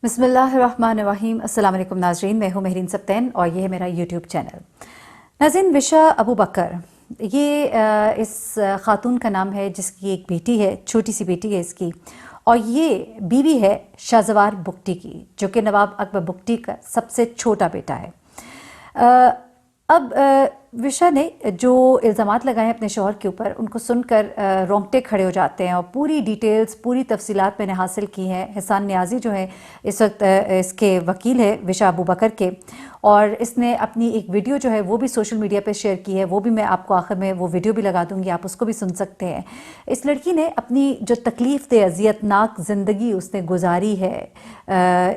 بسم اللہ الرحمن الرحیم۔ السلام علیکم ناظرین، میں ہوں مہرین سبتین اور یہ ہے میرا یوٹیوب چینل۔ ناظرین، وشا ابو بکر یہ اس خاتون کا نام ہے جس کی ایک بیٹی ہے، چھوٹی سی بیٹی ہے اس کی، اور یہ بیوی ہے شہزوار بگٹی کی، جو کہ نواب اکبر بگٹی کا سب سے چھوٹا بیٹا ہے۔ اب وشا نے جو الزامات لگائے اپنے شوہر کے اوپر، ان کو سن کر رونگٹے کھڑے ہو جاتے ہیں، اور پوری ڈیٹیلز، پوری تفصیلات میں نے حاصل کی ہیں۔ حسان نیازی جو ہے اس وقت اس کے وکیل ہے وشا ابو بکر کے، اور اس نے اپنی ایک ویڈیو جو ہے وہ بھی سوشل میڈیا پہ شیئر کی ہے، وہ بھی میں آپ کو آخر میں وہ ویڈیو بھی لگا دوں گی، آپ اس کو بھی سن سکتے ہیں۔ اس لڑکی نے اپنی جو تکلیف دہ اذیت ناک زندگی اس نے گزاری ہے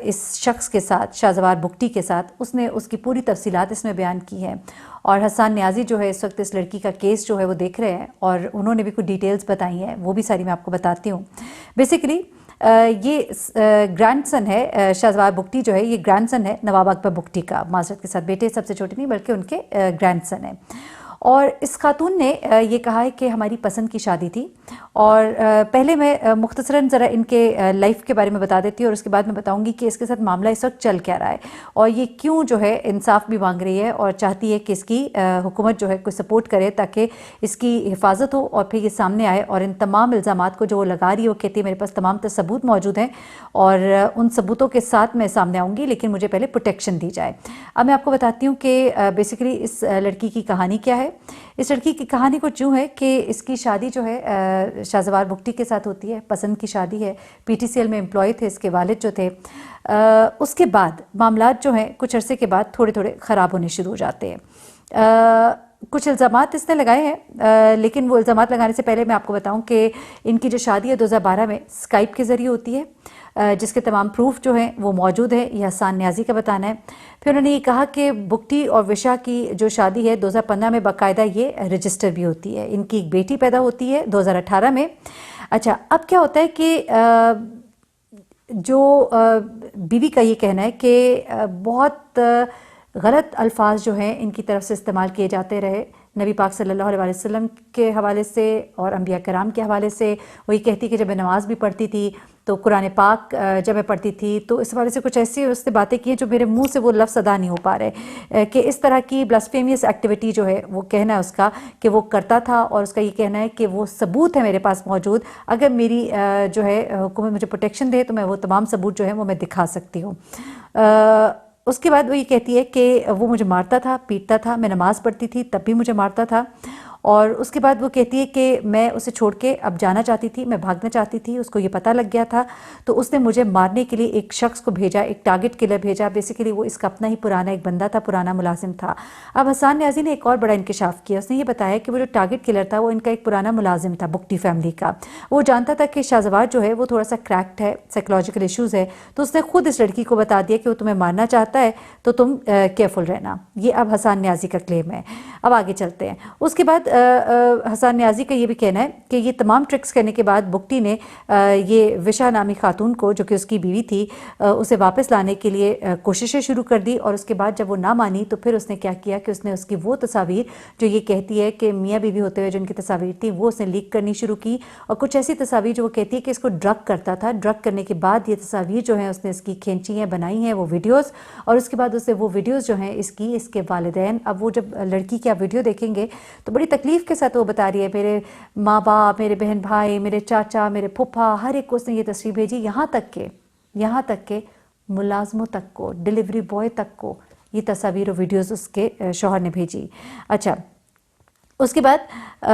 اس شخص کے ساتھ، شہزوار بگٹی کے ساتھ، اس نے اس کی پوری تفصیلات اس میں بیان کی ہیں۔ اور حسان نیازی جو ہے اس وقت اس لڑکی کا کیس جو ہے وہ دیکھ رہے ہیں، اور انہوں نے بھی کچھ ڈیٹیلز بتائی ہیں، وہ بھی ساری میں آپ کو بتاتی ہوں۔ بیسیکلی یہ گرینڈ سن ہے، شہزوار بگٹی جو ہے یہ گرینڈ سن ہے نواب اکبر بگٹی کا، معذرت کے ساتھ بیٹے سب سے چھوٹے نہیں بلکہ ان کے گرینڈ سن ہیں۔ اور اس خاتون نے یہ کہا ہے کہ ہماری پسند کی شادی تھی، اور پہلے میں مختصراً ذرا ان کے لائف کے بارے میں بتا دیتی ہوں، اور اس کے بعد میں بتاؤں گی کہ اس کے ساتھ معاملہ اس وقت چل کیا رہا ہے، اور یہ کیوں جو ہے انصاف بھی مانگ رہی ہے اور چاہتی ہے کہ اس کی حکومت جو ہے کوئی سپورٹ کرے تاکہ اس کی حفاظت ہو، اور پھر یہ سامنے آئے اور ان تمام الزامات کو جو وہ لگا رہی ہے، وہ کہتی ہے میرے پاس تمام ثبوت موجود ہیں، اور ان ثبوتوں کے ساتھ میں سامنے آؤں گی، لیکن مجھے پہلے پروٹیکشن دی جائے۔ اب میں آپ کو بتاتی ہوں کہ بیسیکلی اس لڑکی کی کہانی کیا ہے۔ اس لڑکی کی کہانی کچھ یوں ہے کہ اس کی شادی جو ہے شہزوار بگٹی کے ساتھ ہوتی ہے، پسند کی شادی ہے، پی ٹی سی ایل میں امپلائی تھے اس کے والد جو تھے۔ اس کے بعد معاملات جو ہیں کچھ عرصے کے بعد تھوڑے تھوڑے خراب ہونے شروع ہو جاتے ہیں۔ کچھ الزامات اس نے لگائے ہیں، لیکن وہ الزامات لگانے سے پہلے میں آپ کو بتاؤں کہ ان کی جو شادی ہے 2012 میں اسکائپ کے ذریعے ہوتی ہے، جس کے تمام پروف جو ہیں وہ موجود ہے، یہ حسان نیازی کا بتانا ہے۔ پھر انہوں نے یہ کہا کہ بگٹی اور وشا کی جو شادی ہے 2015 میں باقاعدہ یہ رجسٹر بھی ہوتی ہے، ان کی ایک بیٹی پیدا ہوتی ہے 2018 میں۔ اچھا، اب کیا ہوتا ہے کہ جو بیوی کا یہ کہنا ہے کہ بہت غلط الفاظ جو ہیں ان کی طرف سے استعمال کیے جاتے رہے نبی پاک صلی اللہ علیہ وسلم کے حوالے سے اور انبیاء کرام کے حوالے سے۔ وہ یہ کہتی کہ جب میں نماز بھی پڑھتی تھی تو قرآن پاک جب میں پڑھتی تھی تو اس حوالے سے کچھ ایسی اس نے باتیں کی ہیں جو میرے منہ سے وہ لفظ ادا نہیں ہو پا رہے، کہ اس طرح کی بلاسفیمیس ایکٹیویٹی جو ہے وہ کہنا ہے اس کا کہ وہ کرتا تھا، اور اس کا یہ کہنا ہے کہ وہ ثبوت ہے میرے پاس موجود، اگر میری جو ہے حکومت مجھے پروٹیکشن دے تو میں وہ تمام ثبوت جو ہے وہ میں دکھا سکتی ہوں۔ اس کے بعد وہ یہ کہتی ہے کہ وہ مجھے مارتا تھا، پیٹتا تھا، میں نماز پڑھتی تھی تب بھی مجھے مارتا تھا، اور اس کے بعد وہ کہتی ہے کہ میں اسے چھوڑ کے اب جانا چاہتی تھی، میں بھاگنا چاہتی تھی، اس کو یہ پتہ لگ گیا تھا تو اس نے مجھے مارنے کے لیے ایک شخص کو بھیجا، ایک ٹارگٹ کلر بھیجا۔ بیسیکلی وہ اس کا اپنا ہی پرانا ایک بندہ تھا، پرانا ملازم تھا۔ اب حسان نیازی نے ایک اور بڑا انکشاف کیا، اس نے یہ بتایا کہ وہ جو ٹارگٹ کلر تھا وہ ان کا ایک پرانا ملازم تھا بگٹی فیملی کا۔ وہ جانتا تھا کہ شہزوار جو ہے وہ تھوڑا سا کریکٹ ہے، سائیکولوجیکل ایشوز ہے، تو اس نے خود اس لڑکی کو بتا دیا کہ وہ تمہیں مارنا چاہتا ہے تو تم کیئرفل رہنا۔ یہ اب حسان نیازی کا کلیم ہے۔ اب آگے چلتے ہیں۔ اس کے بعد حسان نیازی کا یہ بھی کہنا ہے کہ یہ تمام ٹرکس کرنے کے بعد بگٹی نے یہ وشا نامی خاتون کو، جو کہ اس کی بیوی تھی، اسے واپس لانے کے لیے کوششیں شروع کر دی، اور اس کے بعد جب وہ نہ مانی تو پھر اس نے کیا کیا کہ اس نے اس کی وہ تصاویر جو یہ کہتی ہے کہ میاں بیوی ہوتے ہوئے جو ان کی تصاویر تھیں وہ اس نے لیک کرنی شروع کی، اور کچھ ایسی تصاویر جو وہ کہتی ہے کہ اس کو ڈرگ کرتا تھا، ڈرگ کرنے کے بعد یہ تصاویر جو ہیں اس نے اس کی کھینچی ہیں، بنائی ہیں وہ ویڈیوز، اور اس کے بعد اسے وہ ویڈیوز جو ہیں اس کے والدین، اب وہ جب لڑکی کی آپ ویڈیو دیکھیں گے تو بڑی تکلیف کے ساتھ وہ بتا رہی ہے، میرے ماں باپ، میرے بہن بھائی، میرے چاچا، میرے پھپھا، ہر ایک کو اس نے یہ تصویر بھیجی، یہاں تک کہ ملازموں تک کو، ڈیلیوری بوائے تک کو یہ تصاویر و ویڈیوز اس کے شوہر نے بھیجی۔ اچھا، اس کے بعد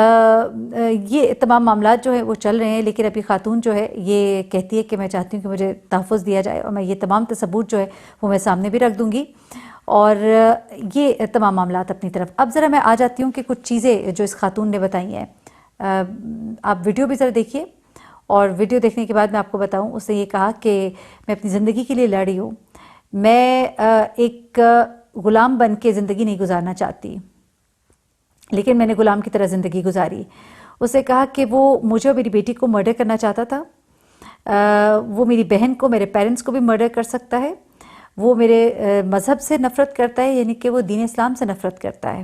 یہ تمام معاملات جو ہیں وہ چل رہے ہیں، لیکن ابھی خاتون جو ہے یہ کہتی ہے کہ میں چاہتی ہوں کہ مجھے تحفظ دیا جائے، اور میں یہ تمام ثبوت جو ہے وہ میں سامنے بھی رکھ دوں گی، اور یہ تمام معاملات اپنی طرف۔ اب ذرا میں آ جاتی ہوں کہ کچھ چیزیں جو اس خاتون نے بتائی ہیں، آپ ویڈیو بھی ذرا دیکھیے، اور ویڈیو دیکھنے کے بعد میں آپ کو بتاؤں۔ اس نے یہ کہا کہ میں اپنی زندگی کے لیے لڑ رہی ہوں، میں ایک غلام بن کے زندگی نہیں گزارنا چاہتی، لیکن میں نے غلام کی طرح زندگی گزاری۔ اسے کہا کہ وہ مجھے اور میری بیٹی کو مرڈر کرنا چاہتا تھا، وہ میری بہن کو، میرے پیرنٹس کو بھی مرڈر کر سکتا ہے، وہ میرے مذہب سے نفرت کرتا ہے، یعنی کہ وہ دین اسلام سے نفرت کرتا ہے۔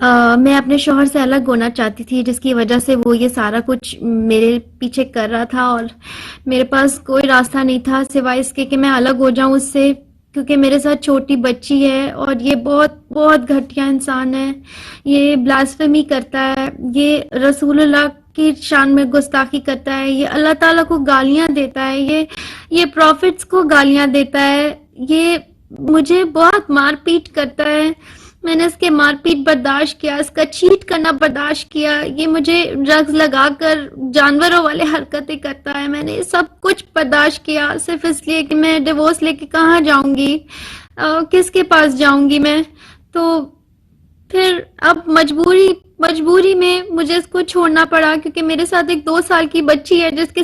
میں اپنے شوہر سے الگ ہونا چاہتی تھی، جس کی وجہ سے وہ یہ سارا کچھ میرے پیچھے کر رہا تھا، اور میرے پاس کوئی راستہ نہیں تھا سوائے اس کے کہ میں الگ ہو جاؤں اس سے، کیونکہ میرے ساتھ چھوٹی بچی ہے اور یہ بہت بہت گھٹیا انسان ہے. یہ بلاسفیمی کرتا ہے، یہ رسول اللہ کی شان میں گستاخی کرتا ہے، یہ اللہ تعالیٰ کو گالیاں دیتا ہے، یہ پروفٹس کو گالیاں دیتا ہے، یہ مجھے بہت مار پیٹ کرتا ہے. میں نے اس کے مار پیٹ برداشت کیا، اس کا چیٹ کرنا برداشت کیا، یہ مجھے ڈرگز لگا کر جانوروں والے حرکتیں کرتا ہے. میں نے سب کچھ برداشت کیا صرف اس لیے کہ میں ڈیورس لے کے کہاں جاؤں گی، کس کے پاس جاؤں گی میں. تو پھر اب مجبوری میں مجھے اس کو چھوڑنا پڑا، کیونکہ میرے ساتھ ایک 2 سال کی بچی ہے جس کے